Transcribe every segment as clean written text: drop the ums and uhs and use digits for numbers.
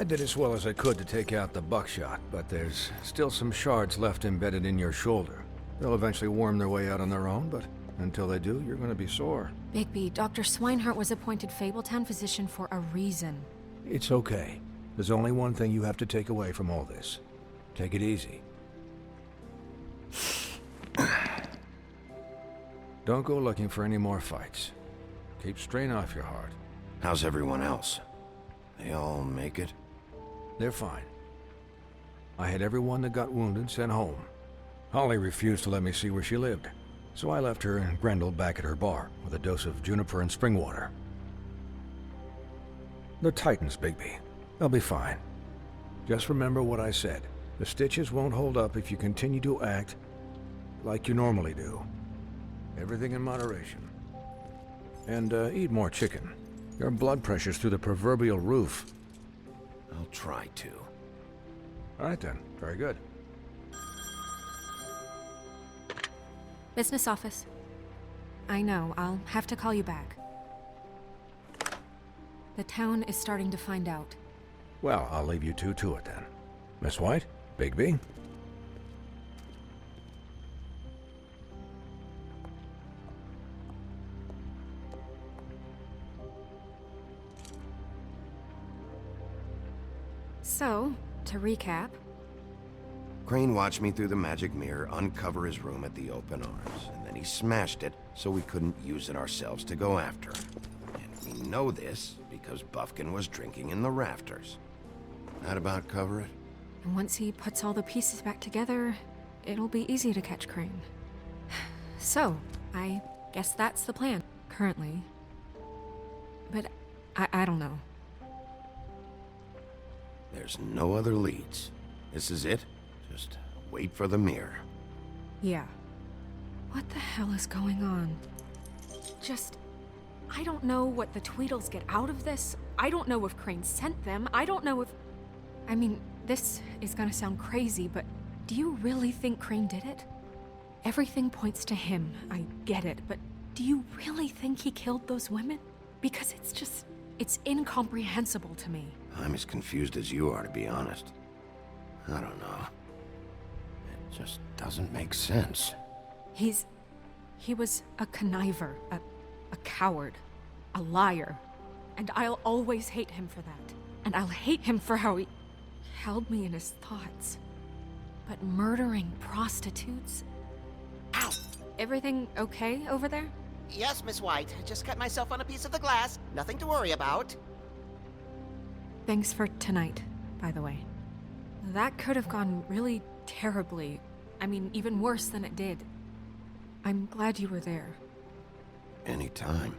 I did as well as I could to take out the buckshot, but there's still some shards left embedded in your shoulder. They'll eventually worm their way out on their own, but until they do, you're gonna be sore. Bigby, Dr. Swinehart was appointed Fabletown physician for a reason. It's okay. There's only one thing you have to take away from all this. Take it easy. Don't go looking for any more fights. Keep strain off your heart. How's everyone else? They all make it? They're fine. I had everyone that got wounded sent home. Holly refused to let me see where she lived, so I left her and Grendel back at her bar with a dose of juniper and spring water. They're Titans, Bigby. They'll be fine. Just remember what I said. The stitches won't hold up if you continue to act like you normally do. Everything in moderation. And eat more chicken. Your blood pressure's through the proverbial roof. I'll try to. All right then. Very good. Business office. I know, I'll have to call you back. The town is starting to find out. Well, I'll leave you two to it then. Miss White? Bigby? So, to recap, Crane watched me through the magic mirror uncover his room at the open arms, and then he smashed it so we couldn't use it ourselves to go after him. And we know this because Buffkin was drinking in the rafters. That about cover it? and once he puts all the pieces back together, it'll be easy to catch Crane. So, I guess that's the plan, currently. But I don't know. There's no other leads. This is it. Just wait for the mirror. Yeah. What the hell is going on? I don't know what the Tweedles get out of this. I don't know if Crane sent them. I don't know if... I mean, this is gonna sound crazy, but do you really think Crane did it? Everything points to him, I get it, but do you really think he killed those women? Because it's incomprehensible to me. I'm as confused as you are, to be honest. I don't know. It just doesn't make sense. He was a conniver, a coward, a liar. And I'll always hate him for that. And I'll hate him for how he held me in his thoughts. But murdering prostitutes? Ow! Everything okay over there? Yes, Miss White. Just cut myself on a piece of the glass. Nothing to worry about. Thanks for tonight, by the way. That could have gone really terribly. I mean, even worse than it did. I'm glad you were there. Anytime.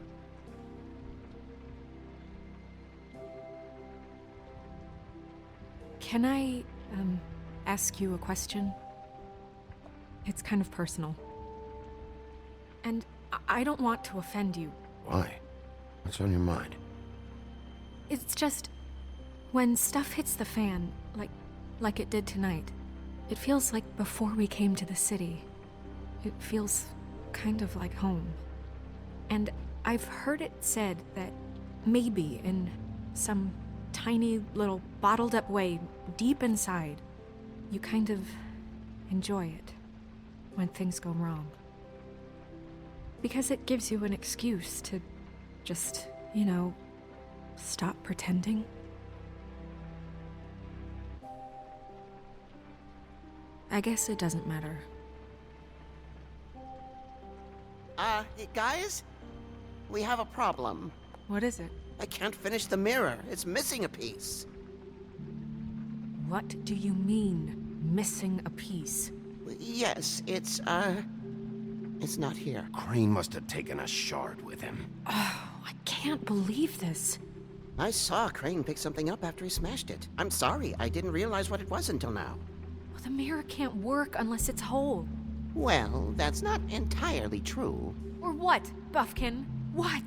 Can I, ask you a question? It's kind of personal. And I don't want to offend you. Why? What's on your mind? It's just... when stuff hits the fan, like it did tonight, it feels like before we came to the city. It feels kind of like home. And I've heard it said that maybe in some tiny little bottled up way deep inside, you kind of enjoy it when things go wrong. Because it gives you an excuse to just, stop pretending. I guess it doesn't matter. Hey, guys? We have a problem. What is it? I can't finish the mirror. It's missing a piece. What do you mean, missing a piece? Yes, it's not here. Crane must have taken a shard with him. Oh, I can't believe this. I saw Crane pick something up after he smashed it. I'm sorry, I didn't realize what it was until now. Well, the mirror can't work unless it's whole. Well, that's not entirely true. Or what, Buffkin? What?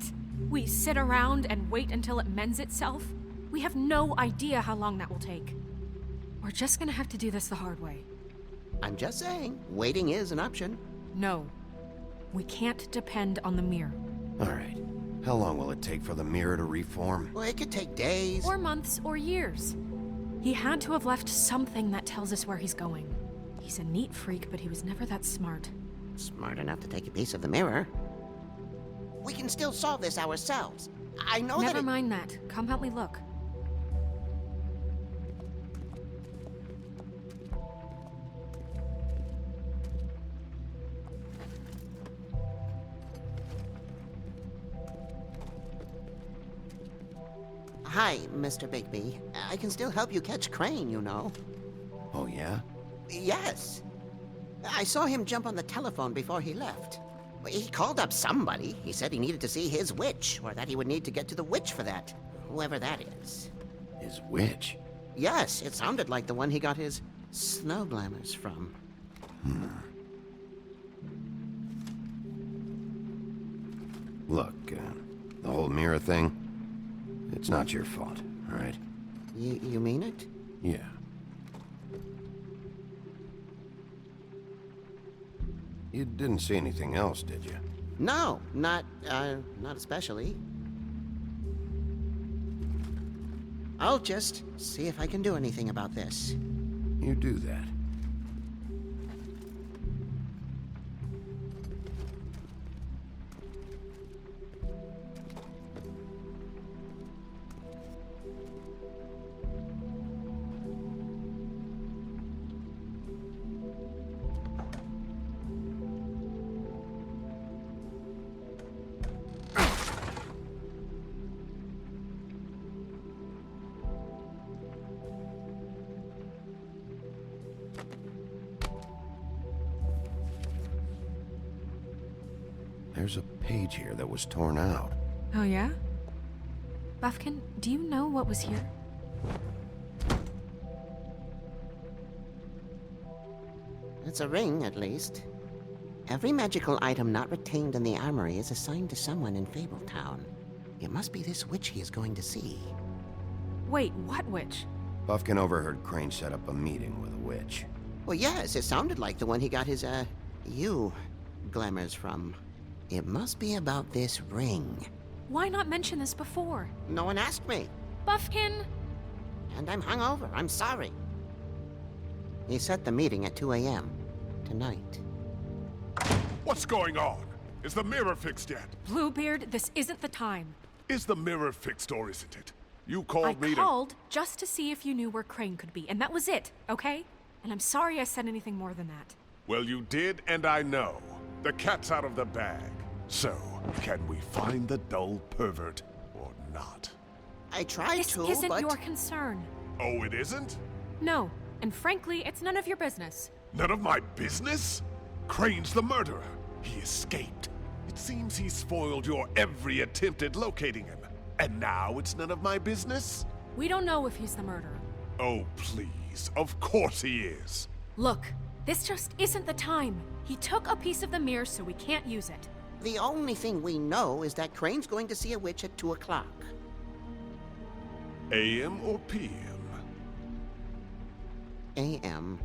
We sit around and wait until it mends itself? We have no idea how long that will take. We're just gonna have to do this the hard way. I'm just saying, waiting is an option. No. We can't depend on the mirror. All right. How long will it take for the mirror to reform? Well, it could take days. Or months or years. He had to have left something that tells us where he's going. He's a neat freak, but he was never that smart. Smart enough to take a piece of the mirror. We can still solve this ourselves. I know Never that mind that. Come help me look. Hi, Mr. Bigby. I can still help you catch Crane, you know. Oh, yeah? Yes. I saw him jump on the telephone before he left. He called up somebody. He said he needed to see his witch, or that he would need to get to the witch for that. Whoever that is. His witch? Yes, it sounded like the one he got his snow glamours from. Look, the whole mirror thing, it's not your fault, all right? You mean it? Yeah. You didn't see anything else, did you? No, not especially. I'll just see if I can do anything about this. You do that. There's a page here that was torn out. Oh, yeah? Buffkin, do you know what was here? It's a ring, at least. Every magical item not retained in the armory is assigned to someone in Fabletown. It must be this witch he is going to see. Wait, what witch? Buffkin overheard Crane set up a meeting with a witch. Well, yes, it sounded like the one he got his, glamours from. It must be about this ring. Why not mention this before? No one asked me. Buffkin! And I'm hungover. I'm sorry. He set the meeting at 2 a.m. tonight. What's going on? Is the mirror fixed yet? Bluebeard, this isn't the time. Is the mirror fixed or isn't it? You called me I called just to see if you knew where Crane could be, and that was it, okay? And I'm sorry I said anything more than that. Well, you did, and I know. The cat's out of the bag. So, can we find the dull pervert or not? I tried This to, isn't but... your concern. Oh, it isn't? No, and frankly, it's none of your business. None of my business? Crane's the murderer. He escaped. It seems he spoiled your every attempt at locating him. And now it's none of my business? We don't know if he's the murderer. Oh, please. Of course he is. Look, this just isn't the time. He took a piece of the mirror, so we can't use it. The only thing we know is that Crane's going to see a witch at 2 o'clock. AM or PM? A.M.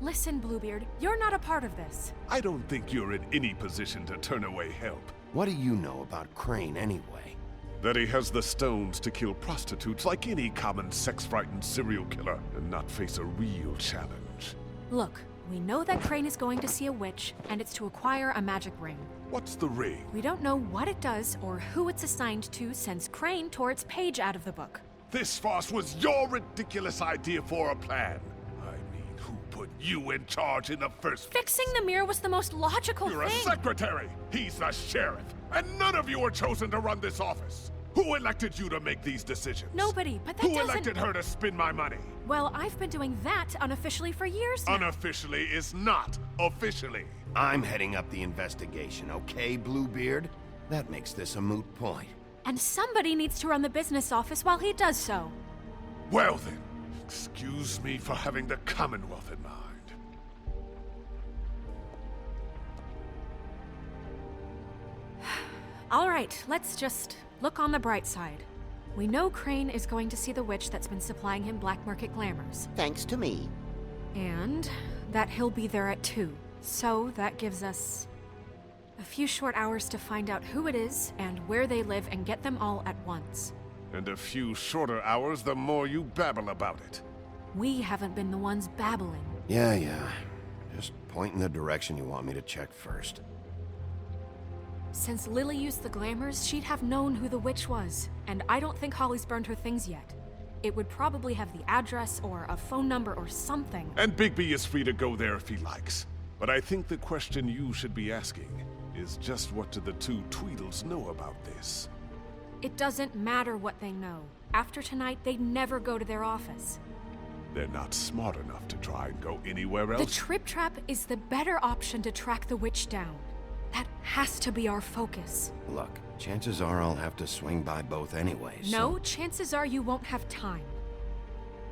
Listen, Bluebeard, you're not a part of this. I don't think you're in any position to turn away help. What do you know about Crane anyway? That he has the stones to kill prostitutes like any common sex-frightened serial killer and not face a real challenge. Look, we know that Crane is going to see a witch, and it's to acquire a magic ring. What's the ring? We don't know what it does or who it's assigned to since Crane tore its page out of the book. This farce was your ridiculous idea for a plan. I mean, who put you in charge in the first place? Fixing the mirror was the most logical You're a thing. secretary! He's the sheriff! And none of you were chosen to run this office! Who elected you to make these decisions? Nobody, but that Who doesn't... elected her to spend my money? Well, I've been doing that unofficially for years now. Unofficially is not officially. I'm heading up the investigation, okay, Bluebeard? That makes this a moot point. And somebody needs to run the business office while he does so. Well then, excuse me for having the Commonwealth in mind. All right, let's just look on the bright side. We know Crane is going to see the witch that's been supplying him black market glamours. Thanks to me. And that he'll be there at 2. So that gives us a few short hours to find out who it is and where they live and get them all at once. And a few shorter hours the more you babble about it. We haven't been the ones babbling. Yeah. Just point in the direction you want me to check first. Since Lily used the glamours, she'd have known who the witch was. And I don't think Holly's burned her things yet. It would probably have the address or a phone number or something. And Bigby is free to go there if he likes. But I think the question you should be asking is just what do the two Tweedles know about this? It doesn't matter what they know. After tonight, they'd never go to their office. They're not smart enough to try and go anywhere The else. Trip Trap is the better option to track the witch down. That has to be our focus. Look, chances are I'll have to swing by both anyway, so... No, chances are you won't have time.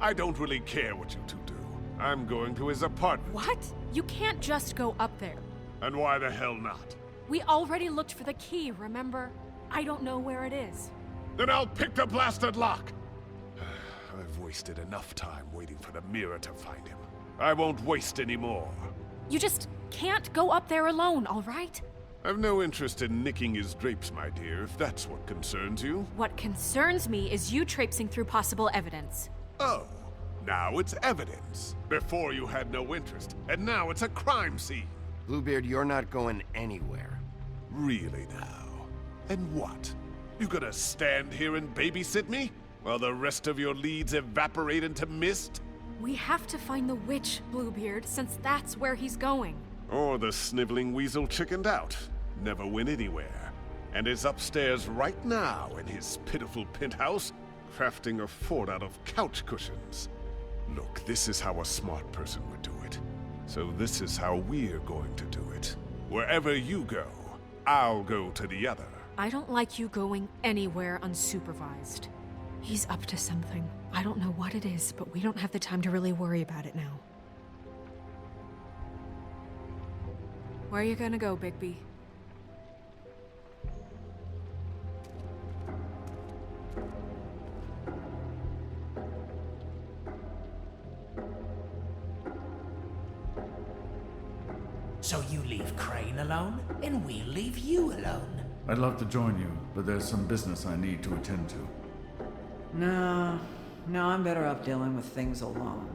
I don't really care what you two do. I'm going to his apartment. What? You can't just go up there. And why the hell not? We already looked for the key, remember? I don't know where it is. Then I'll pick the blasted lock! I've wasted enough time waiting for the mirror to find him. I won't waste any more. You just can't go up there alone, all right? I've no interest in nicking his drapes, my dear, if that's what concerns you. What concerns me is you traipsing through possible evidence. Oh, now it's evidence. Before you had no interest, and now it's a crime scene. Bluebeard, you're not going anywhere. Really now? And what? You gonna stand here and babysit me? While the rest of your leads evaporate into mist? We have to find the witch, Bluebeard, since that's where he's going. Or the sniveling weasel chickened out, never went anywhere, and is upstairs right now in his pitiful penthouse, crafting a fort out of couch cushions. Look, this is how a smart person would do it. So this is how we're going to do it. Wherever you go, I'll go to the other. I don't like you going anywhere unsupervised. He's up to something. I don't know what it is, but we don't have the time to really worry about it now. Where are you gonna go, Bigby? So you leave Crane alone, and we'll leave you alone. I'd love to join you, but there's some business I need to attend to. No, I'm better off dealing with things alone.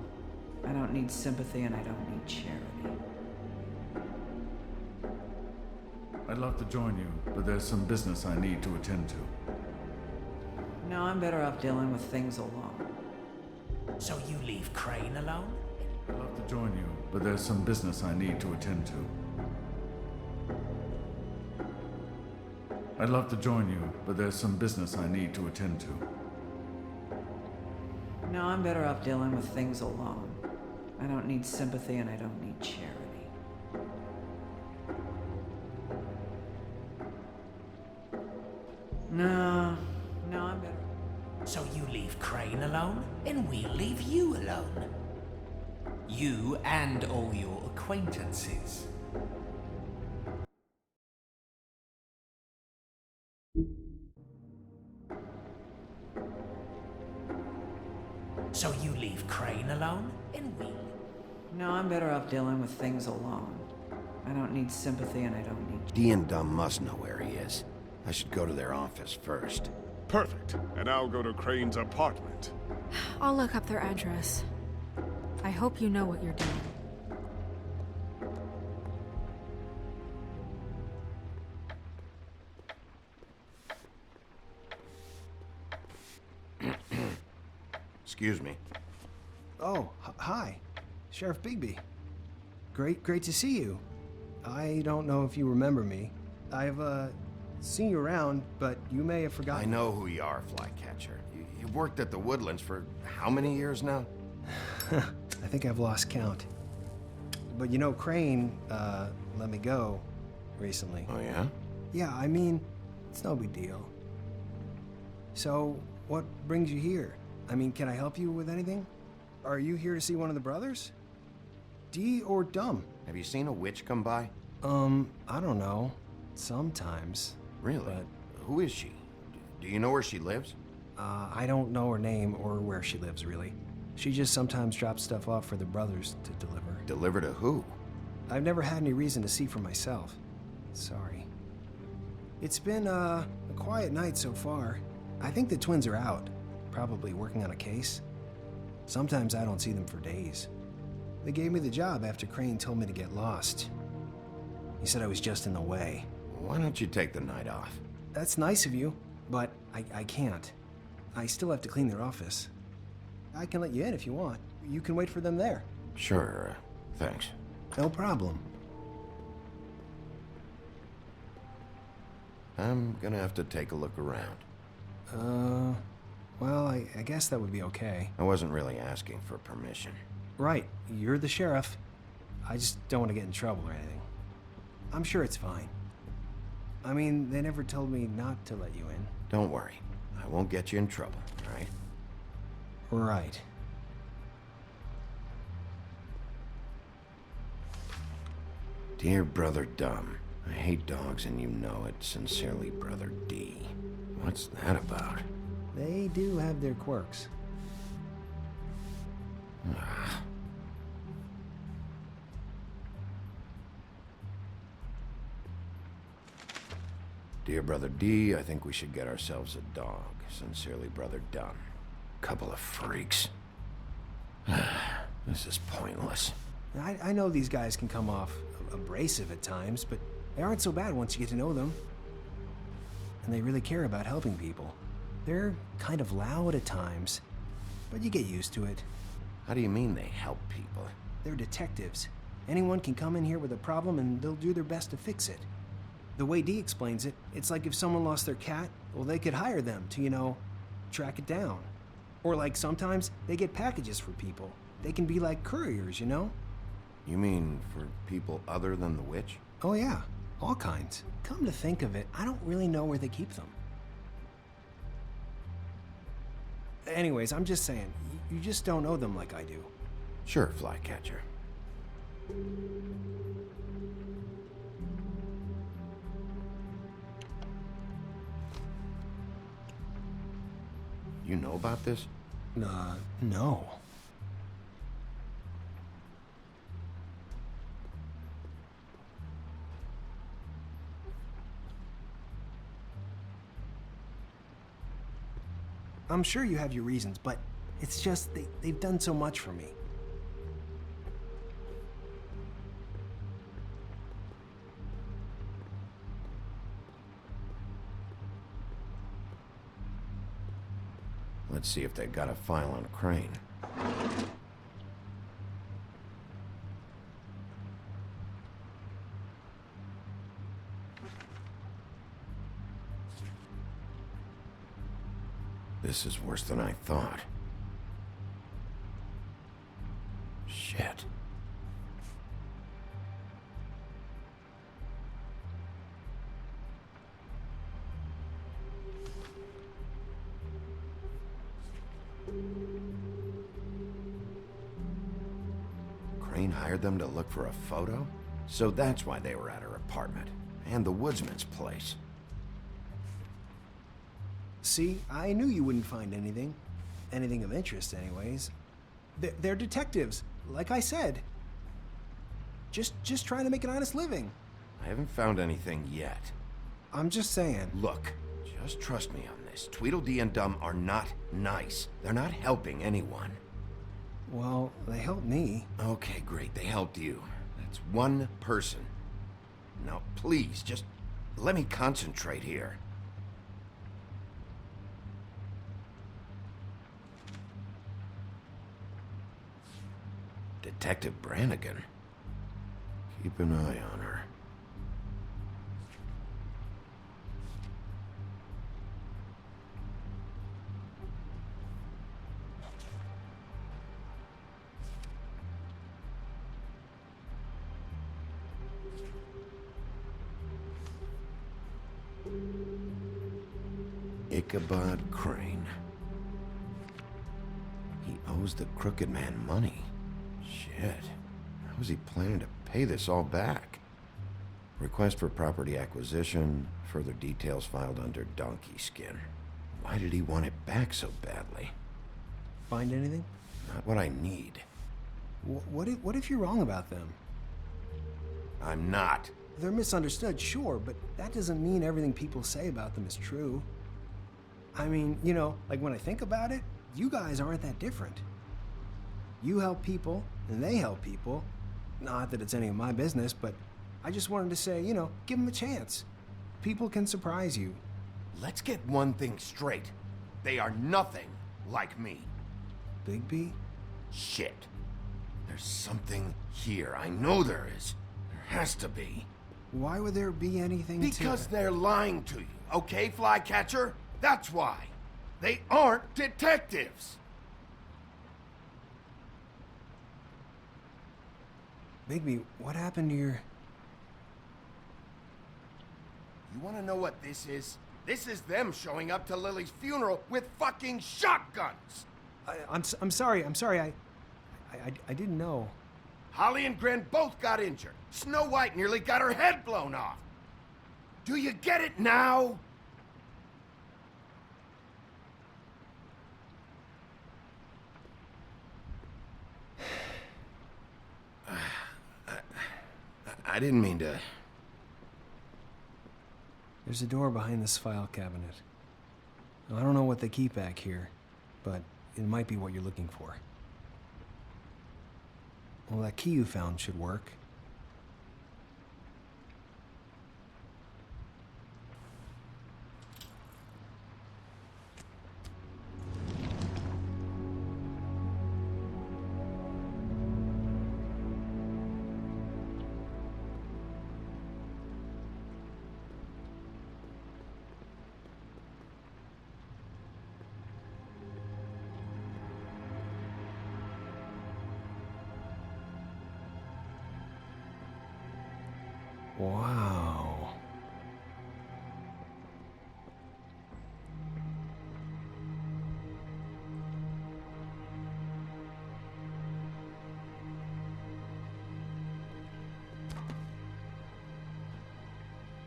I don't need sympathy and I don't need charity. I'd love to join you, but there's some business I need to attend to. No, I'm better off dealing with things alone. So you leave Crane alone? I'd love to join you, but there's some business I need to attend to. I'd love to join you, but there's some business I need to attend to. No, I'm better off dealing with things alone. I don't need sympathy and I don't need charity. No, I'm better. So you leave Crane alone, and we'll leave you alone. You and all your acquaintances. So you leave Crane alone, and we'll... No, I'm better off dealing with things alone. I don't need sympathy and I don't need... Dee and Dumb must know where he is. I should go to their office first. Perfect. And I'll go to Crane's apartment. I'll look up their address. I hope you know what you're doing. Excuse me. Oh, hi. Sheriff Bigby. Great to see you. I don't know if you remember me. I've, seen you around, but you may have I forgotten. know who you are, Flycatcher. You've worked at the Woodlands for how many years now? I think I've lost count. But you know, Crane, let me go recently. Oh, yeah? Yeah, I mean, it's no big deal. So, what brings you here? I mean, can I help you with anything? Are you here to see one of the brothers? Dee or Dumb? Have you seen a witch come by? I don't know. Sometimes. Really? But- Who is she? Do you know where she lives? I don't know her name or where she lives, really. She just sometimes drops stuff off for the brothers to deliver. Deliver to who? I've never had any reason to see for myself. Sorry. It's been, a quiet night so far. I think the twins are out. Probably working on a case. Sometimes I don't see them for days. They gave me the job after Crane told me to get lost. He said I was just in the way. Why don't you take the night off? That's nice of you, but I can't. I still have to clean their office. I can let you in if you want. You can wait for them there. Sure, thanks. No problem. I'm gonna have to take a look around. Well, I guess that would be okay. I wasn't really asking for permission. Right, you're the sheriff. I just don't want to get in trouble or anything. I'm sure it's fine. I mean, they never told me not to let you in. Don't worry. I won't get you in trouble, all right? Right. Dear Brother Dumb, I hate dogs and you know it. Sincerely, Brother D. What's that about? They do have their quirks. Dear Brother D, I think we should get ourselves a dog. Sincerely, Brother Dumb. Couple of freaks. This is pointless. I know these guys can come off abrasive at times, but they aren't so bad once you get to know them. And they really care about helping people. They're kind of loud at times, but you get used to it. How do you mean they help people? They're detectives. Anyone can come in here with a problem and they'll do their best to fix it. The way Dee explains it, it's like if someone lost their cat, well, they could hire them to, track it down. Or like sometimes they get packages for people. They can be like couriers, You mean for people other than the witch? Oh yeah, all kinds. Come to think of it, I don't really know where they keep them. Anyways, I'm just saying, you just don't know them like I do. Sure, Flycatcher. You know about this? No. I'm sure you have your reasons, but it's just they've done so much for me. Let's see if they got a file on Crane. This is worse than I thought. Shit. Crane hired them to look for a photo? So that's why they were at her apartment. And the woodsman's place. See, I knew you wouldn't find anything. Anything of interest, anyways. They're detectives, like I said. Just trying to make an honest living. I haven't found anything yet. I'm just saying. Look, just trust me on this. Tweedledee and Dumb are not nice. They're not helping anyone. Well, they helped me. Okay, great. They helped you. That's one person. Now, please, just let me concentrate here. Detective Brannigan. Keep an eye on her. Ichabod Crane. He owes the Crooked Man money. Shit. How was he planning to pay this all back? Request for property acquisition. Further details filed under Donkey Skin. Why did he want it back so badly? Find anything? Not what I need. What if you're wrong about them? I'm not. They're misunderstood, sure, but that doesn't mean everything people say about them is true. I mean, like when I think about it, you guys aren't that different. You help people, and they help people. Not that it's any of my business, but I just wanted to say, you know, give them a chance. People can surprise you. Let's get one thing straight. They are nothing like me. Bigby? Shit. There's something here. I know there is. There has to be. Why would there be anything Because they're lying to you, okay, Flycatcher? That's why. They aren't detectives. Bigby, what happened to your... You want to know what this is? This is them showing up to Lily's funeral with fucking shotguns! I'm sorry. I didn't know. Holly and Gren both got injured. Snow White nearly got her head blown off. Do you get it now? I didn't mean to... There's a door behind this file cabinet. Now, I don't know what they keep back here, but it might be what you're looking for. Well, that key you found should work. Wow.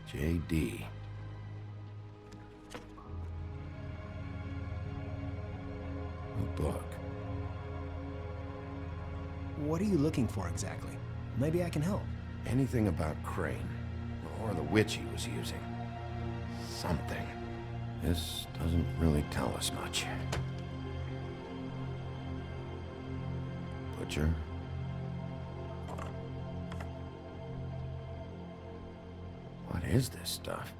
J.D. A book. What are you looking for exactly? Maybe I can help. Anything about Crane, or the witch he was using. Something. This doesn't really tell us much. Butcher? What is this stuff?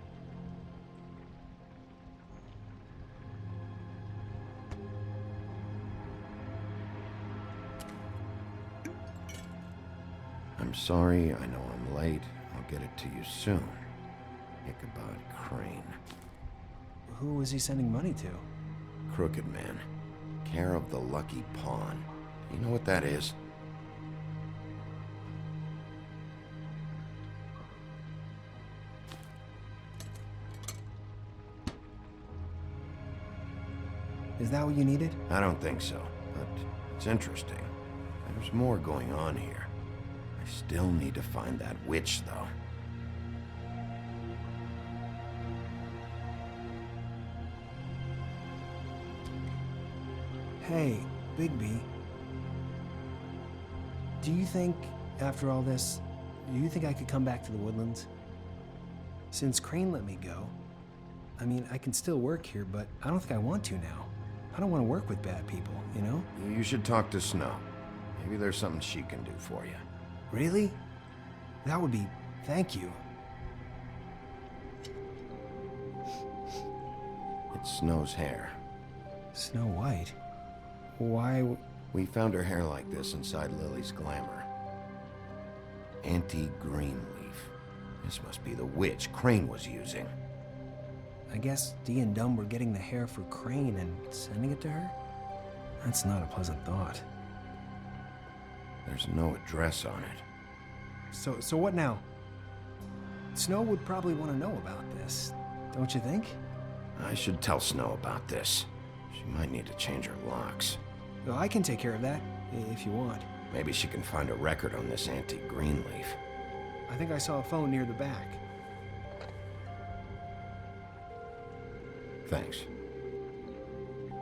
I'm sorry, I know I'm late. I'll get it to you soon. Ichabod Crane. Who was he sending money to? Crooked Man. Care of the Lucky Pawn. You know what that is? Is that what you needed? I don't think so, but it's interesting. There's more going on here. I still need to find that witch, though. Hey, Bigby. Do you think, after all this, do you think I could come back to the Woodlands? Since Crane let me go, I mean, I can still work here, but I don't think I want to now. I don't want to work with bad people, you know? You should talk to Snow. Maybe there's something she can do for you. Really? That would be... thank you. It's Snow's hair. Snow White? Why... We found her hair like this inside Lily's glamour. Auntie Greenleaf. This must be the witch Crane was using. I guess Dee and Dumb were getting the hair for Crane and sending it to her? That's not a pleasant thought. There's no address on it. So what now? Snow would probably want to know about this, don't you think? I should tell Snow about this. She might need to change her locks. Well, I can take care of that, if you want. Maybe she can find a record on this Auntie Greenleaf. I think I saw a phone near the back. Thanks.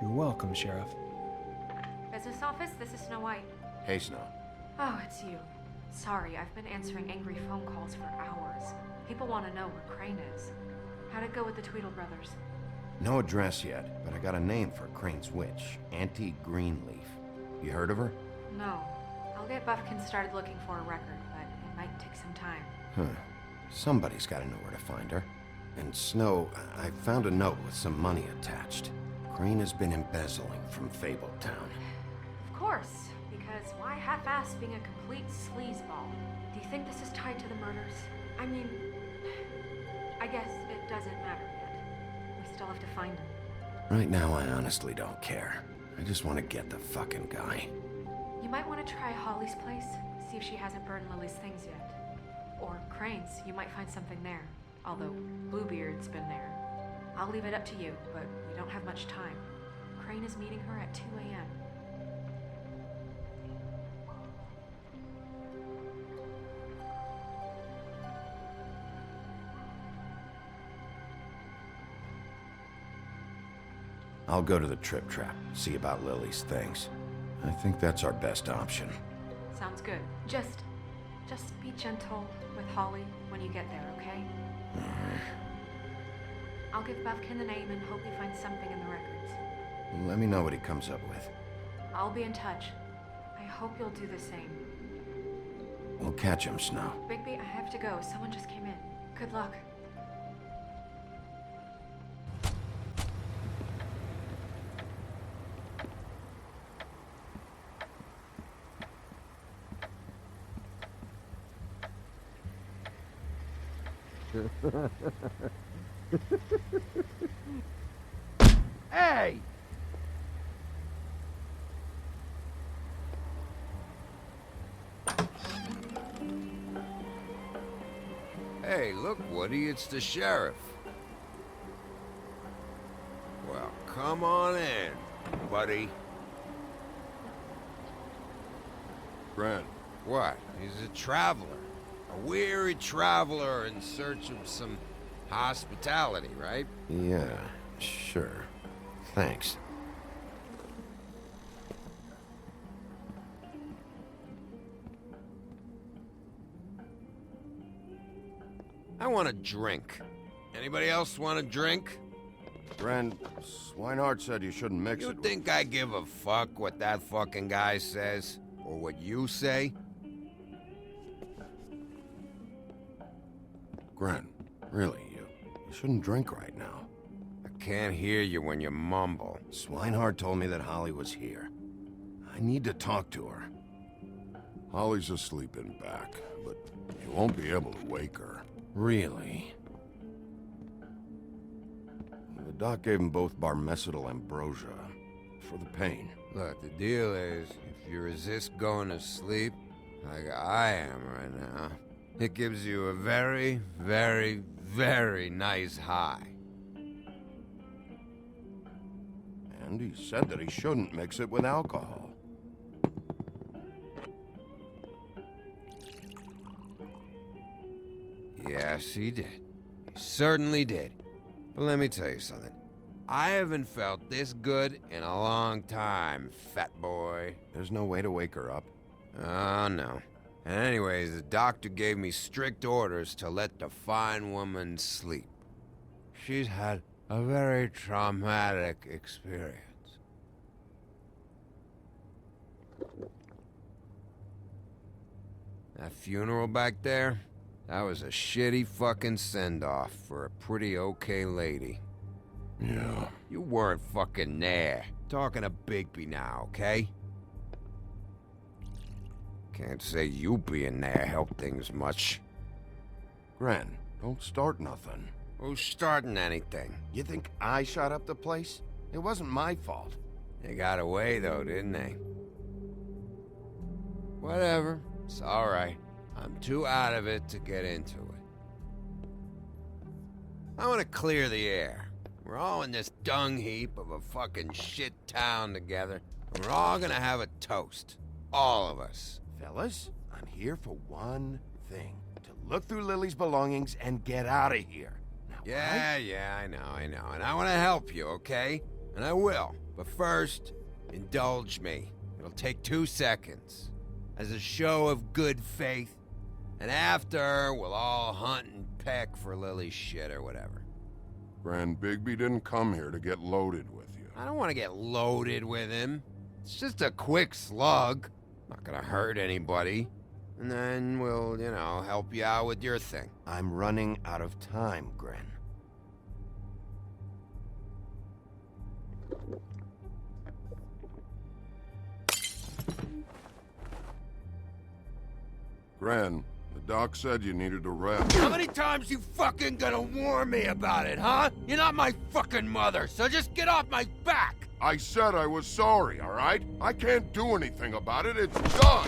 You're welcome, Sheriff. Business office, this is Snow White. Hey, Snow. Oh, it's you. Sorry, I've been answering angry phone calls for hours. People want to know where Crane is. How'd it go with the Tweedle brothers? No address yet, but I got a name for Crane's witch. Auntie Greenleaf. You heard of her? No. I'll get Buffkin started looking for a record, but it might take some time. Huh. Somebody's gotta know where to find her. And Snow, I found a note with some money attached. Crane has been embezzling from Fabletown. Of course, because why half-ass being a complete sleazeball? Do you think this is tied to the murders? I mean, I guess it doesn't matter yet. We still have to find him. Right now, I honestly don't care. I just want to get the fucking guy. You might want to try Holly's place, see if she hasn't burned Lily's things yet. Or Crane's, you might find something there. Although Bluebeard's been there. I'll leave it up to you, but we don't have much time. Crane is meeting her at 2 a.m. I'll go to the Trip Trap, see about Lily's things. I think that's our best option. Sounds good. Just be gentle with Holly when you get there, okay? I'll give Buffkin the name and hope he finds something in the records. Let me know what he comes up with. I'll be in touch. I hope you'll do the same. We'll catch him, Snow. Bigby, I have to go. Someone just came in. Good luck. Hey! Hey, look, Woody, it's the sheriff. Well, come on in, buddy. Grant. What? He's a traveler. A weary traveler in search of some hospitality, right? Yeah, sure. Thanks. I want a drink. Anybody else want a drink? Friend, Swinehart said you shouldn't mix You it with... think I give a fuck what that fucking guy says? Or what you say? Gren, really, you shouldn't drink right now. I can't hear you when you mumble. Swinehart told me that Holly was here. I need to talk to her. Holly's asleep in back, but you won't be able to wake her. Really? The doc gave them both Barmecidal ambrosia for the pain. Look, the deal is, if you resist going to sleep, like I am right now, it gives you a very, very, very nice high. And he said that he shouldn't mix it with alcohol. Yes, he did. He certainly did. But let me tell you something. I haven't felt this good in a long time, fat boy. There's no way to wake her up. Oh, no. And anyways, the doctor gave me strict orders to let the fine woman sleep. She's had a very traumatic experience. That funeral back there? That was a shitty fucking send-off for a pretty okay lady. Yeah. You weren't fucking there. Talking to Bigby now, okay? Can't say you being there helped things much. Gren, don't start nothing. Who's starting anything? You think I shot up the place? It wasn't my fault. They got away though, didn't they? Whatever. It's alright. I'm too out of it to get into it. I want to clear the air. We're all in this dung heap of a fucking shit town together, and we're all gonna have a toast. All of us. Fellas, I'm here for one thing. To look through Lily's belongings and get out of here. Now, Yeah, I know. And I want to help you, okay? And I will. But first, indulge me. It'll take 2 seconds. As a show of good faith. And after, we'll all hunt and peck for Lily's shit or whatever. Grand Bigby didn't come here to get loaded with you. I don't want to get loaded with him. It's just a quick slug. Not gonna hurt anybody. And then we'll, help you out with your thing. I'm running out of time, Gren. Gren, the doc said you needed a rest. How many times you fucking gonna warn me about it, huh? You're not my fucking mother, so just get off my back! I said I was sorry, all right? I can't do anything about it. It's done.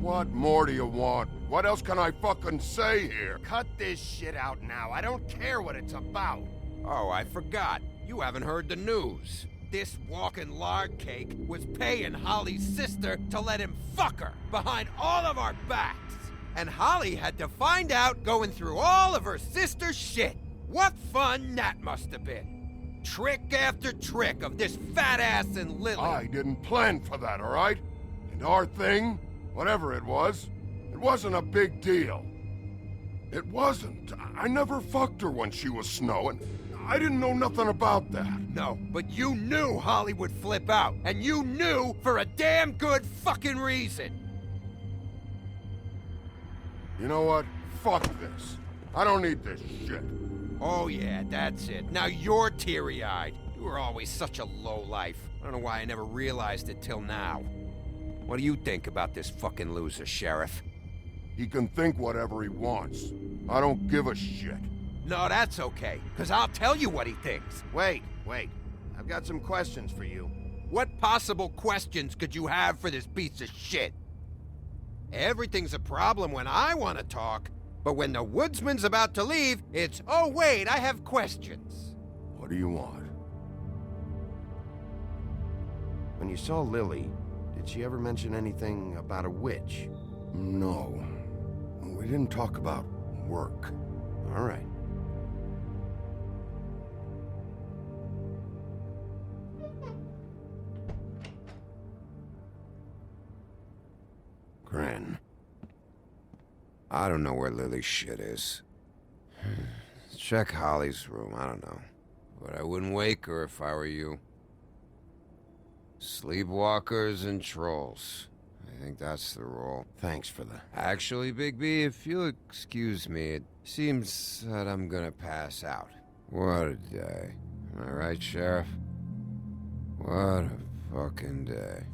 What more do you want? What else can I fucking say here? Cut this shit out now. I don't care what it's about. Oh, I forgot. You haven't heard the news. This walking lard cake was paying Holly's sister to let him fuck her behind all of our backs. And Holly had to find out going through all of her sister's shit. What fun that must have been. Trick after trick of this fat ass and Lily. I didn't plan for that, all right? And our thing, whatever it wasn't a big deal. It wasn't. I never fucked her when she was snowing. I didn't know nothing about that. No, but you knew Holly would flip out. And you knew for a damn good fucking reason. You know what? Fuck this. I don't need this shit. Oh yeah, that's it. Now you're teary-eyed. You were always such a lowlife. I don't know why I never realized it till now. What do you think about this fucking loser, Sheriff? He can think whatever he wants. I don't give a shit. No, that's okay, because I'll tell you what he thinks. Wait. I've got some questions for you. What possible questions could you have for this piece of shit? Everything's a problem when I want to talk, but when the woodsman's about to leave, it's, oh wait, I have questions. What do you want? When you saw Lily, did she ever mention anything about a witch? No. We didn't talk about work. All right. Gren. I don't know where Lily's shit is. Check Holly's room, I don't know. But I wouldn't wake her if I were you. Sleepwalkers and trolls. I think that's the rule. Thanks for the... Actually, Big B, if you'll excuse me, it seems that I'm gonna pass out. What a day. Am I right, Sheriff? What a fucking day.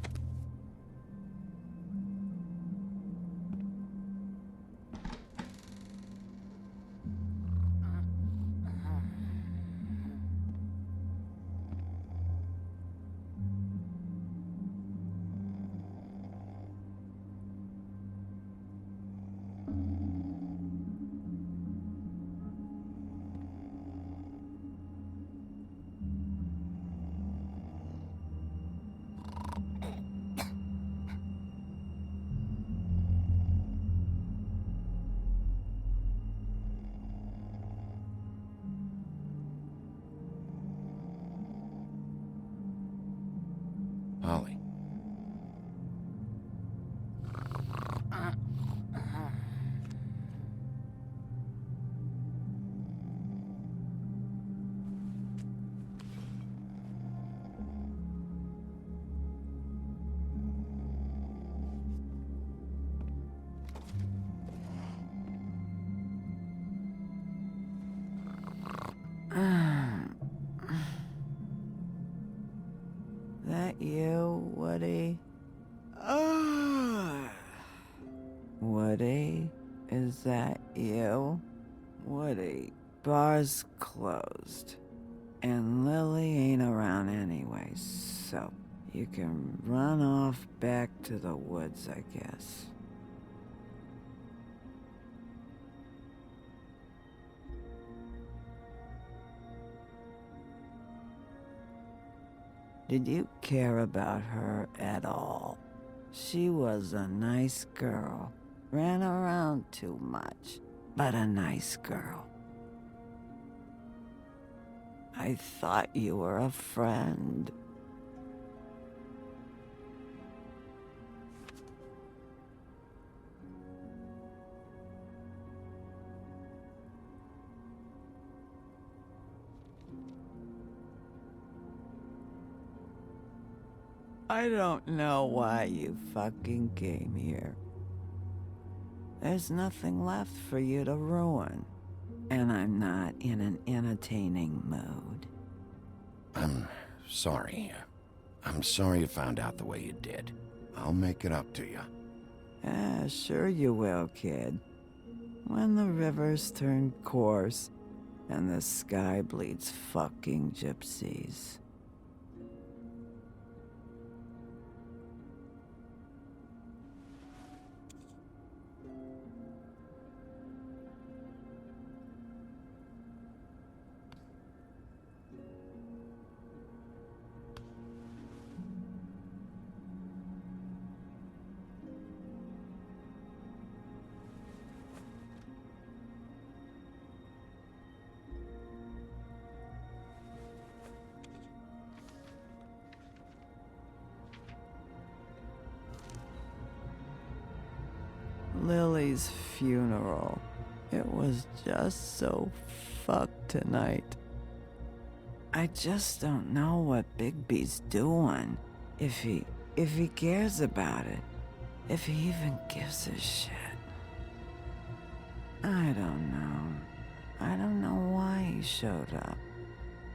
Holly. That you, Woody? Woody? Is that you? Woody, bar's closed. And Lily ain't around anyway, so you can run off back to the woods, I guess. Did you care about her at all? She was a nice girl. Ran around too much, but a nice girl. I thought you were a friend. I don't know why you fucking came here. There's nothing left for you to ruin. And I'm not in an entertaining mood. I'm sorry. I'm sorry you found out the way you did. I'll make it up to you. Sure you will, kid. When the rivers turn coarse and the sky bleeds fucking gypsies. Lily's funeral. It was just so fucked tonight. I just don't know what Bigby's doing. If he cares about it. If he even gives a shit. I don't know. I don't know why he showed up.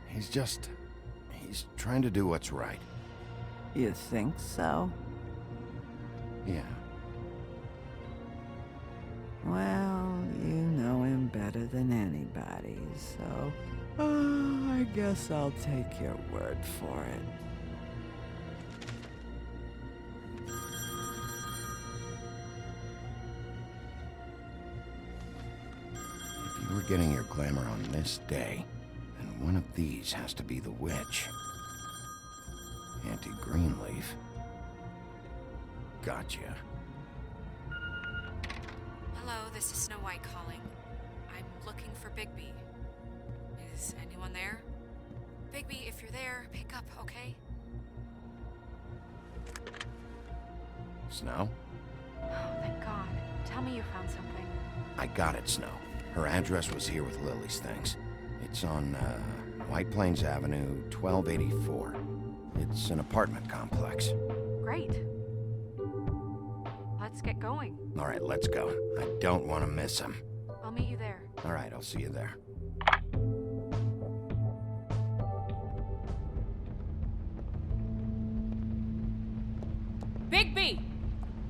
He's trying to do what's right. You think so? Yeah. Well, you know him better than anybody, so... I guess I'll take your word for it. If you were getting your glamour on this day, then one of these has to be the witch. Auntie Greenleaf. Gotcha. Hello, this is Snow White calling. I'm looking for Bigby. Is anyone there? Bigby, if you're there, pick up, okay? Snow? Oh, thank God. Tell me you found something. I got it, Snow. Her address was here with Lily's things. It's on, White Plains Avenue, 1284. It's an apartment complex. Great. Let's get going. All right, let's go. I don't want to miss him. I'll meet you there. All right, I'll see you there. Bigby!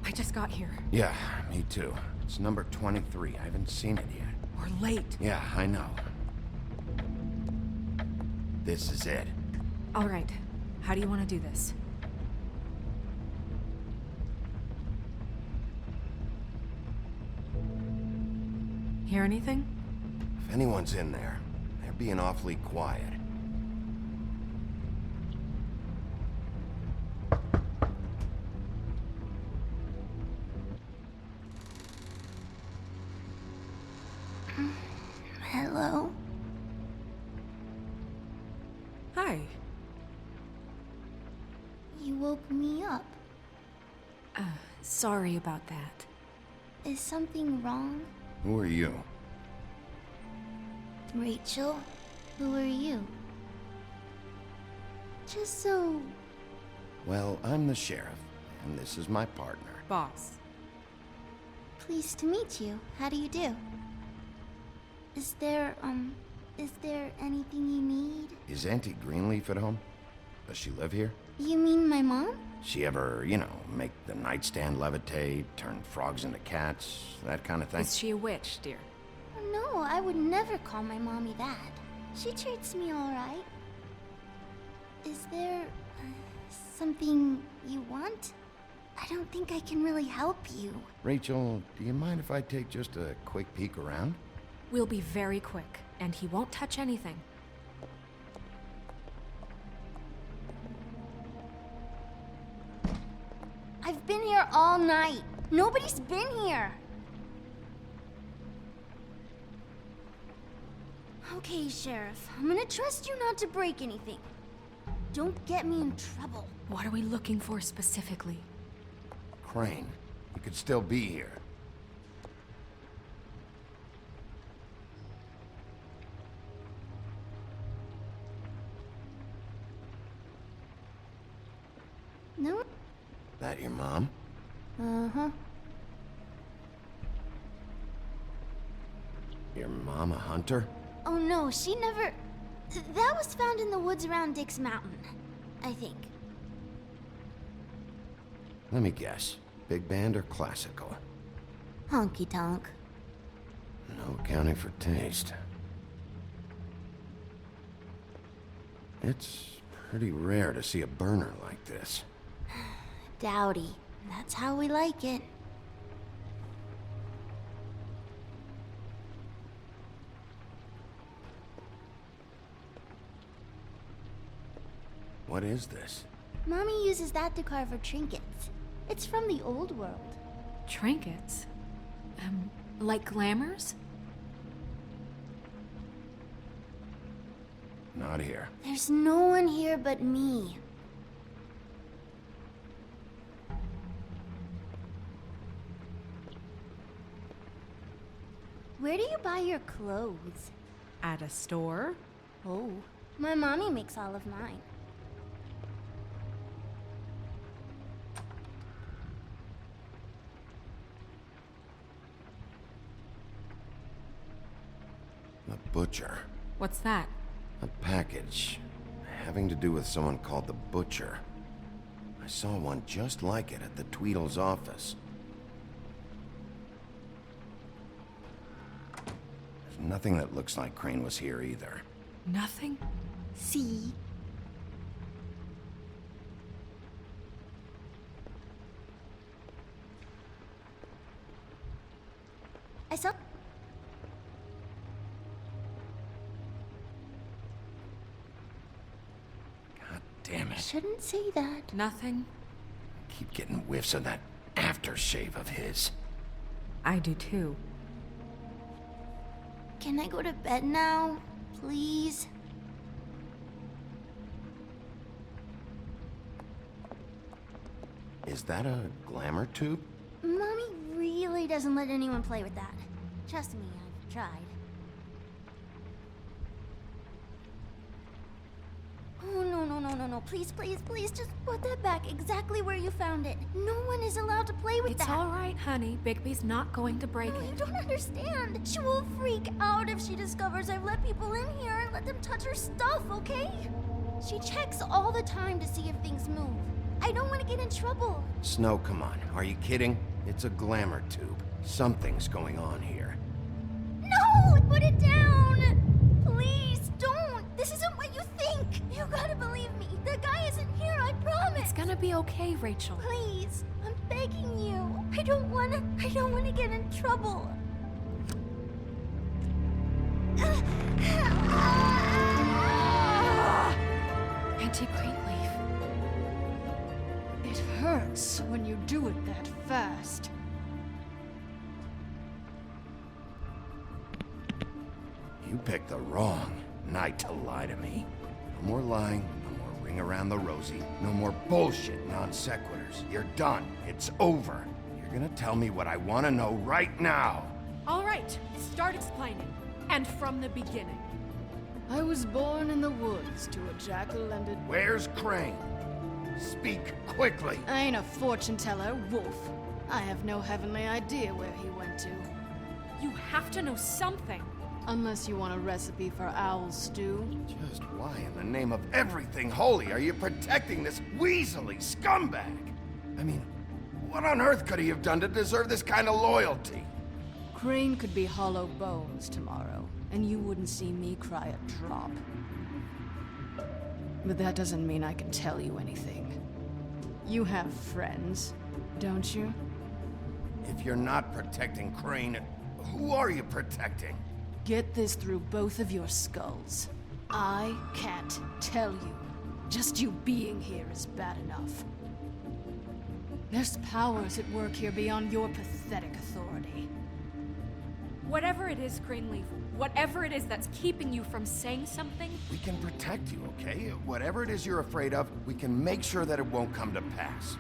I just got here. Yeah, me too. It's number 23. I haven't seen it yet. We're late. Yeah, I know. This is it. All right. How do you want to do this? Hear anything? If anyone's in there, they're being awfully quiet. Hello? Hi. You woke me up. Sorry about that. Is something wrong? Who are you? Rachel? Who are you? Just so... Well, I'm the sheriff, and this is my partner. Boss. Pleased to meet you. How do you do? Is there anything you need? Is Auntie Greenleaf at home? Does she live here? You mean my mom? She ever, make the nightstand levitate, turn frogs into cats, that kind of thing? Is she a witch, dear? Oh, no, I would never call my mommy that. She treats me all right. Is there something you want? I don't think I can really help you. Rachel, do you mind if I take just a quick peek around? We'll be very quick, and he won't touch anything. I've been here all night. Nobody's been here. Okay, Sheriff. I'm gonna trust you not to break anything. Don't get me in trouble. What are we looking for specifically? Crane, he could still be here. No? That your mom? Uh-huh. Your mom a hunter? Oh no, she never... That was found in the woods around Dick's Mountain, I think. Let me guess. Big band or classical? Honky tonk. No accounting for taste. It's pretty rare to see a burner like this. Dowdy. That's how we like it. What is this? Mommy uses that to carve her trinkets. It's from the old world. Trinkets? Like glamours? Not here. There's no one here but me. Where do you buy your clothes? At a store? Oh, my mommy makes all of mine. The Butcher. What's that? A package having to do with someone called the Butcher. I saw one just like it at the Tweedle's office. There's nothing that looks like Crane was here either. Nothing? See? I saw... Damn it. Shouldn't say that. Nothing? Keep getting whiffs of that aftershave of his. I do too. Can I go to bed now? Please? Is that a glamour tube? Mommy really doesn't let anyone play with that. Trust me, I've tried. Oh, no. Please, just put that back exactly where you found it. No one is allowed to play with that. It's all right, honey. Bigby's not going to break No, it. you don't understand. She will freak out if she discovers I've let people in here and let them touch her stuff, okay? She checks all the time to see if things move. I don't want to get in trouble. Snow, come on. Are you kidding? It's a glamour tube. Something's going on here. No! Put it down! Please, don't! This isn't what you think! You gotta believe me. The guy isn't here, I promise! It's gonna be okay, Rachel. Please, I'm begging you. I don't wanna get in trouble. Auntie Greenleaf. It hurts when you do it that fast. You picked the wrong night to lie to me. No more lying, no more ring around the rosy, no more bullshit non sequiturs. You're done. It's over. You're gonna tell me what I want to know right now. All right, start explaining. And from the beginning. I was born in the woods to a jackal and a... Where's Crane? Speak quickly. I ain't a fortune teller, Wolf. I have no heavenly idea where he went to. You have to know something. Unless you want a recipe for owl stew. Just why in the name of everything holy are you protecting this weaselly scumbag? I mean, what on earth could he have done to deserve this kind of loyalty? Crane could be hollow bones tomorrow, and you wouldn't see me cry a drop. But that doesn't mean I can tell you anything. You have friends, don't you? If you're not protecting Crane, who are you protecting? Get this through both of your skulls. I can't tell you. Just you being here is bad enough. There's powers at work here beyond your pathetic authority. Whatever it is, Greenleaf, whatever it is that's keeping you from saying something... We can protect you, okay? Whatever it is you're afraid of, we can make sure that it won't come to pass.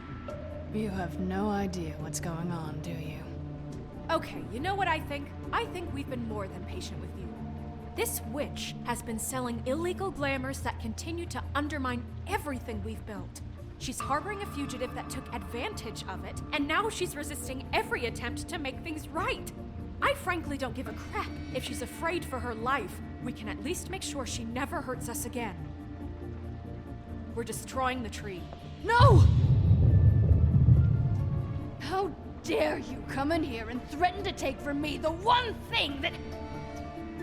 You have no idea what's going on, do you? Okay, you know what I think? I think we've been more than patient with you. This witch has been selling illegal glamours that continue to undermine everything we've built. She's harboring a fugitive that took advantage of it, and now she's resisting every attempt to make things right. I frankly don't give a crap if she's afraid for her life. We can at least make sure she never hurts us again. We're destroying the tree. No! How dare you come in here and threaten to take from me the one thing that...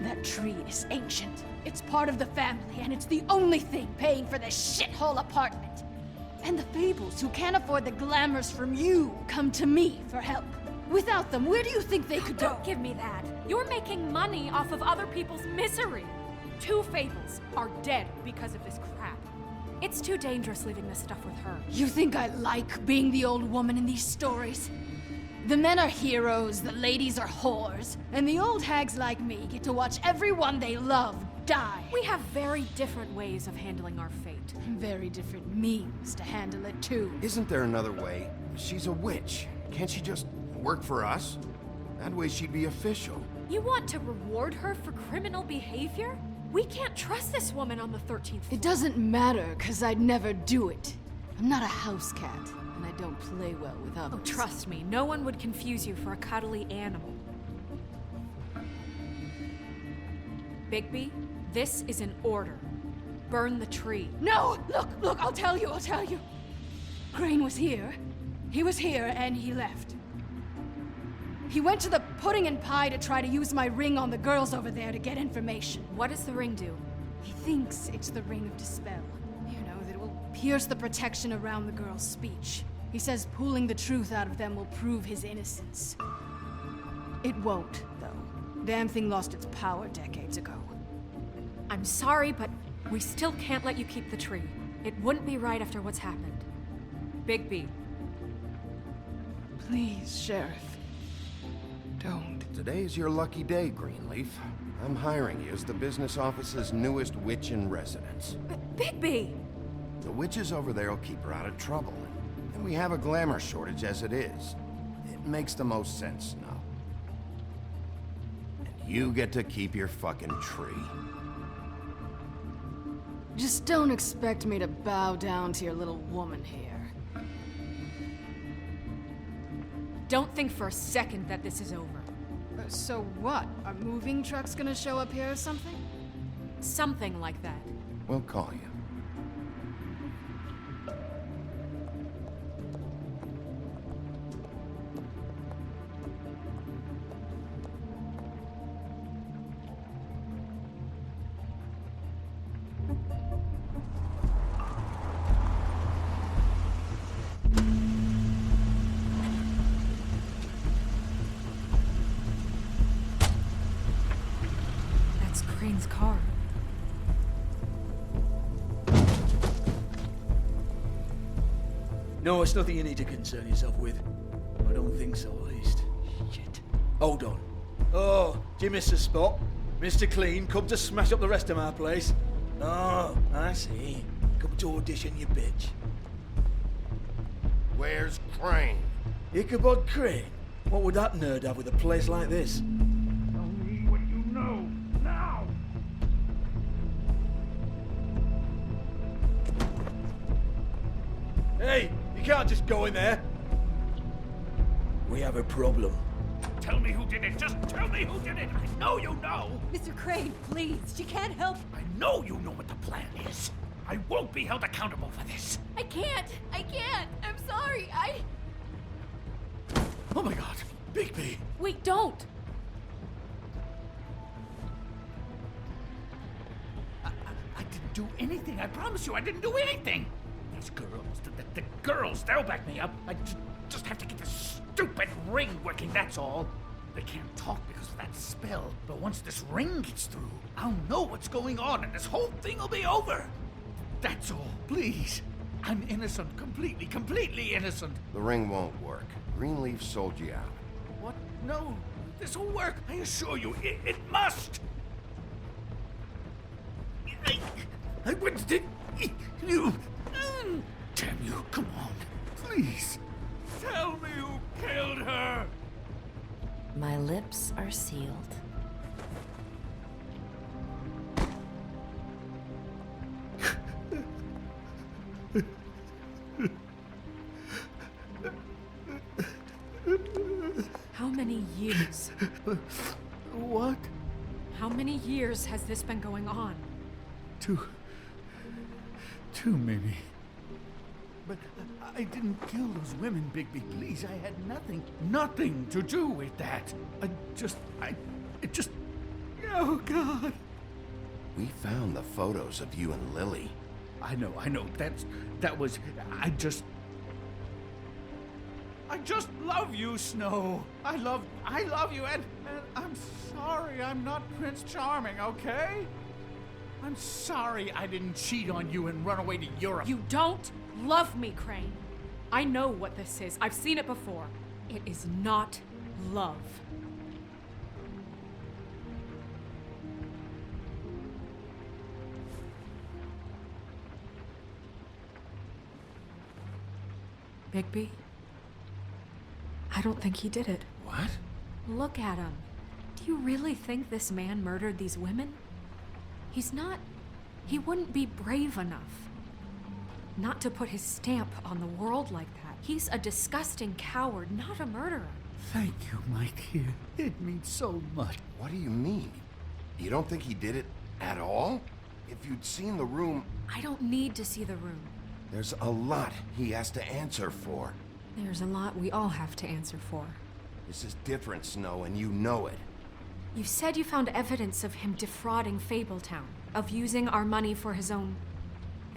That tree is ancient. It's part of the family, and it's the only thing paying for this shithole apartment. And the Fables, who can't afford the glamours from you, come to me for help. Without them, where do you think they could go? Don't give me that. You're making money off of other people's misery. 2 Fables are dead because of this crap. It's too dangerous leaving this stuff with her. You think I like being the old woman in these stories? The men are heroes, the ladies are whores, and the old hags like me get to watch everyone they love die. We have very different ways of handling our fate. Very different means to handle it, too. Isn't there another way? She's a witch. Can't she just work for us? That way she'd be official. You want to reward her for criminal behavior? We can't trust this woman on the 13th floor. It doesn't matter, because I'd never do it. I'm not a house cat, and I don't play well with others. Oh, trust me, no one would confuse you for a cuddly animal. Bigby, this is an order. Burn the tree. No! Look, I'll tell you. Crane was here. He was here, and he left. He went to the pudding and pie to try to use my ring on the girls over there to get information. What does the ring do? He thinks it's the ring of dispel. You know, that it will pierce the protection around the girls' speech. He says pulling the truth out of them will prove his innocence. It won't, though. Damn thing lost its power decades ago. I'm sorry, but we still can't let you keep the tree. It wouldn't be right after what's happened. Bigby. Please, Sheriff. Don't. Today's your lucky day, Greenleaf. I'm hiring you as the business office's newest witch in residence. Bigby! The witches over there will keep her out of trouble. And we have a glamour shortage as it is. It makes the most sense now. And you get to keep your fucking tree. Just don't expect me to bow down to your little woman here. Don't think for a second that this is over. So what? Are moving trucks gonna show up here or something? Something like that. We'll call you. Crane's car. No, it's nothing you need to concern yourself with. I don't think so, at least. Shit. Hold on. Oh, do you miss the spot? Mr. Clean, come to smash up the rest of my place. Oh, I see. Come to audition, you bitch. Where's Crane? Ichabod Crane? What would that nerd have with a place like this? Tell me what you know, now! Hey, you can't just go in there. We have a problem. Tell me who did it. Just tell me who did it. I know you know. Mr. Crane, please. She can't help. I know you know what the plan is. I won't be held accountable for this. I can't. I'm sorry. Oh my god. Bigby. Wait, don't. I didn't do anything. I promise you, I didn't do anything. These girls, the girls, they'll back me up. I just have to get this stupid ring working, that's all. They can't talk because of that spell, but once this ring gets through, I'll know what's going on and this whole thing will be over. That's all, please. I'm innocent, completely innocent. The ring won't work. Greenleaf sold you out. What? No, this will work. I assure you, it must. I wouldn't you. Damn you, come on. Please. Tell me who killed her. My lips are sealed. How many years? What? How many years has this been going on? Two, maybe. But I didn't kill those women, Bigby. Please, I had nothing to do with that. Oh, God. We found the photos of you and Lily. I know. I just love you, Snow. I love you, and I'm sorry I'm not Prince Charming, okay? I'm sorry I didn't cheat on you and run away to Europe. You don't love me, Crane. I know what this is. I've seen it before. It is not love. Bigby? I don't think he did it. What? Look at him. Do you really think this man murdered these women? He wouldn't be brave enough. Not to put his stamp on the world like that. He's a disgusting coward, not a murderer. Thank you, my dear. It means so much. What do you mean? You don't think he did it at all? If you'd seen the room... I don't need to see the room. There's a lot he has to answer for. There's a lot we all have to answer for. This is different, Snow, and you know it. You said you found evidence of him defrauding Fabletown, of using our money for his own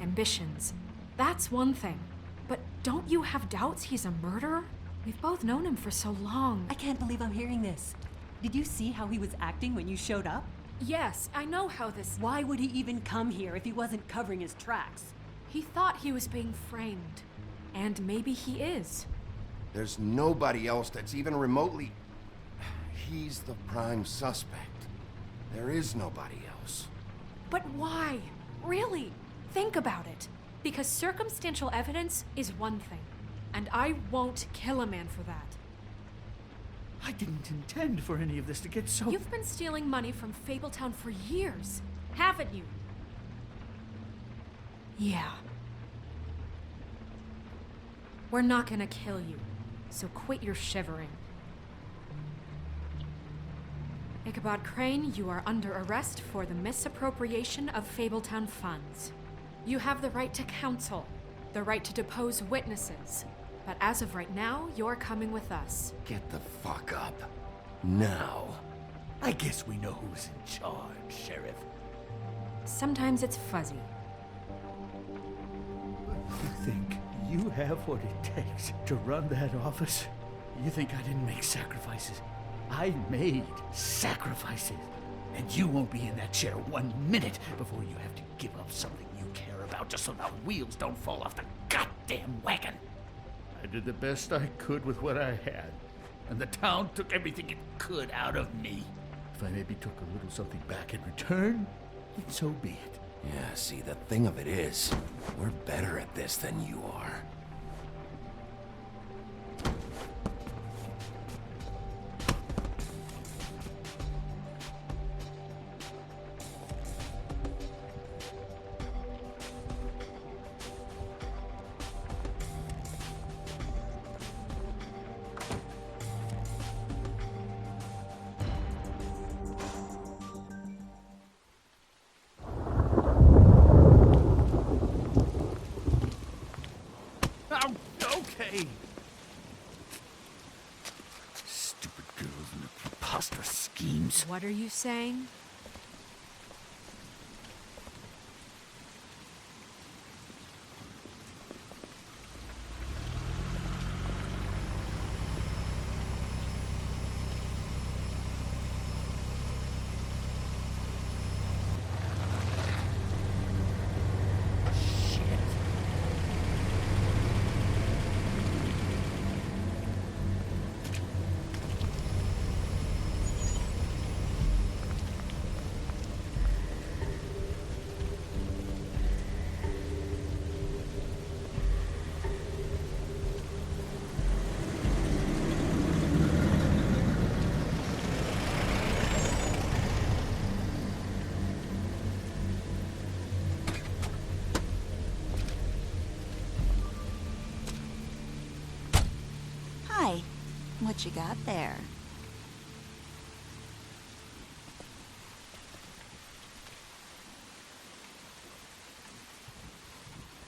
ambitions. That's one thing. But don't you have doubts he's a murderer? We've both known him for so long. I can't believe I'm hearing this. Did you see how he was acting when you showed up? Yes, I know how this... Why would he even come here if he wasn't covering his tracks? He thought he was being framed. And maybe he is. There's nobody else that's even remotely... He's the prime suspect. There is nobody else. But why? Really? Think about it. Because circumstantial evidence is one thing. And I won't kill a man for that. I didn't intend for any of this to get so... You've been stealing money from Fabletown for years, haven't you? Yeah. We're not gonna kill you, so quit your shivering. Ichabod Crane, you are under arrest for the misappropriation of Fabletown funds. You have the right to counsel, the right to depose witnesses, but as of right now, you're coming with us. Get the fuck up. Now. I guess we know who's in charge, Sheriff. Sometimes it's fuzzy. You think you have what it takes to run that office? You think I didn't make sacrifices? I made sacrifices. And you won't be in that chair 1 minute before you have to give up something you care about just so the wheels don't fall off the goddamn wagon. I did the best I could with what I had, and the town took everything it could out of me. If I maybe took a little something back in return, then so be it. Yeah, see, the thing of it is, we're better at this than you are. Okay. Stupid girls and their preposterous schemes. What are you saying? What you got there?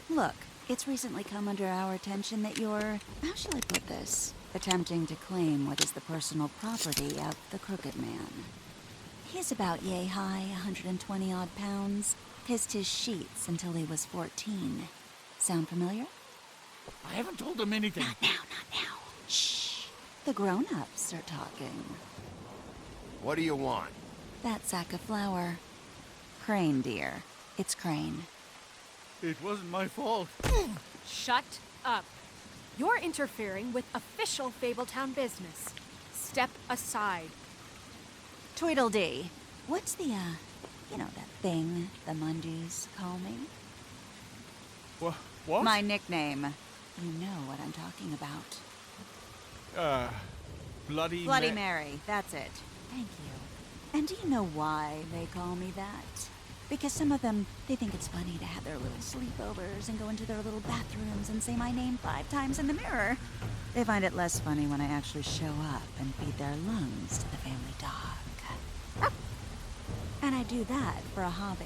Look, it's recently come under our attention that you're, how shall I put this, attempting to claim what is the personal property of the Crooked Man. He's about yay high, 120 odd pounds, pissed his sheets until he was 14. Sound familiar? I haven't told him anything. Not now. Shh. The grown-ups are talking. What do you want? That sack of flour. Crane, dear. It's Crane. It wasn't my fault. Shut up. You're interfering with official Fabletown business. Step aside. Tweedledee. What's the, you know, that thing the Mundys call me? What? My nickname. You know what I'm talking about. Bloody Mary. That's it. Thank you. And do you know why they call me that? Because some of them, they think it's funny to have their little sleepovers and go into their little bathrooms and say my name 5 times in the mirror. They find it less funny when I actually show up and feed their lungs to the family dog. And I do that for a hobby.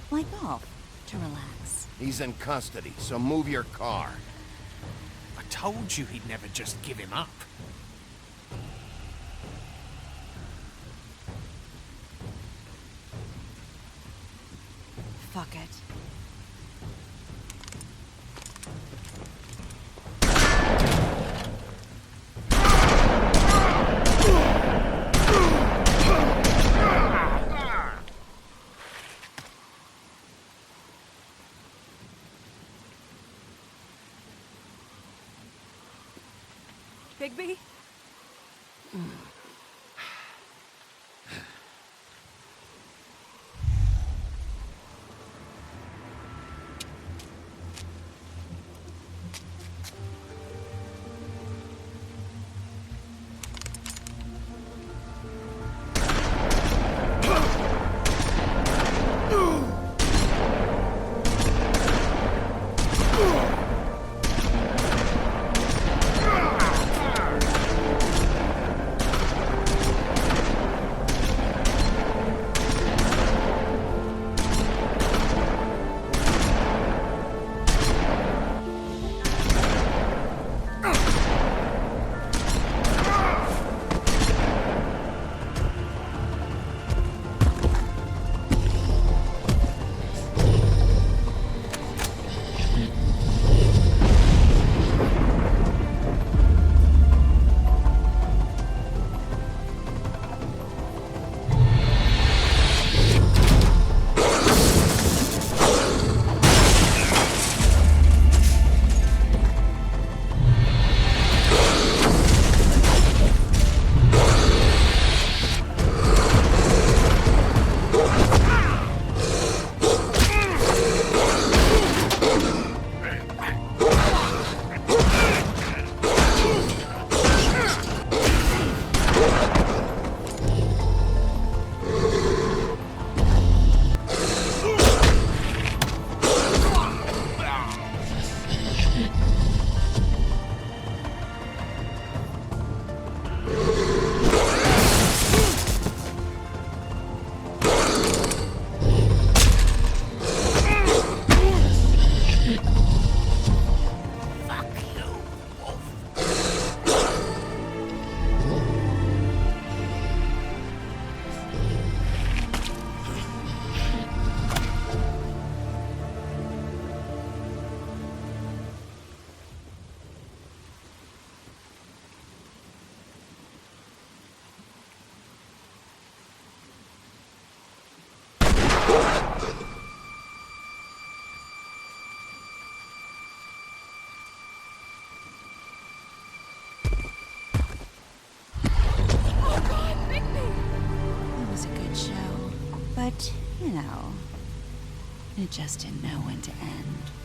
Like golf, to relax. He's in custody, so move your car. I told you he'd never just give him up. Fuck it. Bigby? But, you know, it just didn't know when to end.